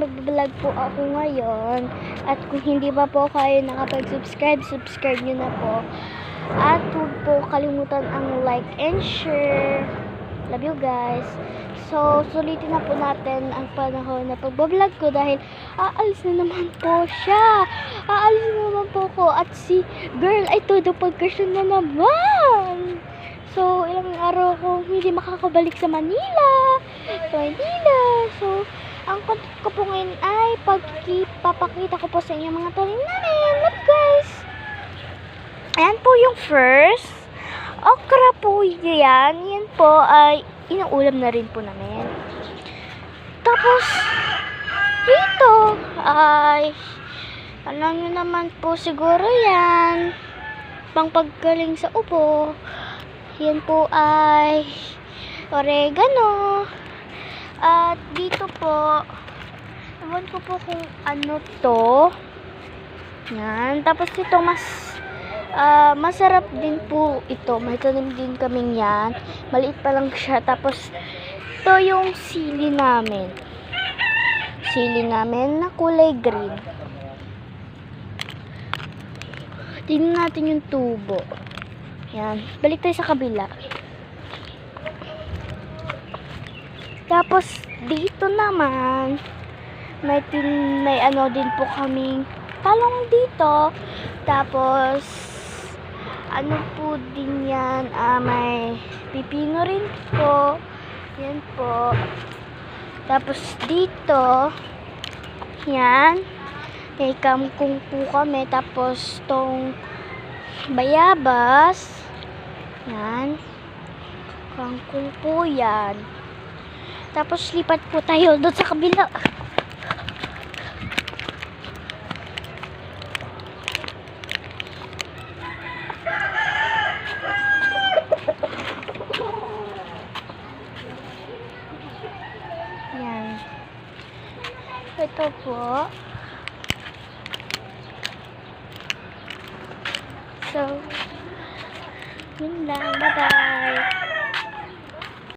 magbablog po ako ngayon. At kung hindi pa po kayo nakapag-subscribe, subscribe nyo na po. At huwag po kalimutan ang like and share. Love you guys. So, sulitin na po natin ang panahon na pagbablog ko dahil aalis na naman po siya. Aalis na naman po ko. At si girl ay todo pagkasyon na naman. So, ilang araw ko hindi makakabalik sa Manila. So, ang content ko po ngayon ay papakita ko po sa inyo mga tanim namin. Love guys! Ayan po yung first. Okra po yan. Yan po ay inuulam na rin po namin. Tapos, dito ay alam nyo naman po siguro yan. Pang paggaling sa ubo. Yan po ay oregano. At dito po, ewan ko po kung ano to. Yan. Tapos ito masarap din po ito. May tanim din kaming yan. Maliit pa lang siya. Tapos ito yung sili namin. Sili namin na kulay green. Tingnan natin yung tubo. Yan. Balik tayo sa kabila. Tapos dito naman may ano din po kaming talong dito. Tapos ano po din yan, may pipino rin po. Yan po. Tapos dito yan, may kangkong po kami. Tapos tong bayabas, yan, kangkong po yan. Tapos lipat po tayo doon sa kabila. Yan. Ito po. So, yun lang. Bye-bye.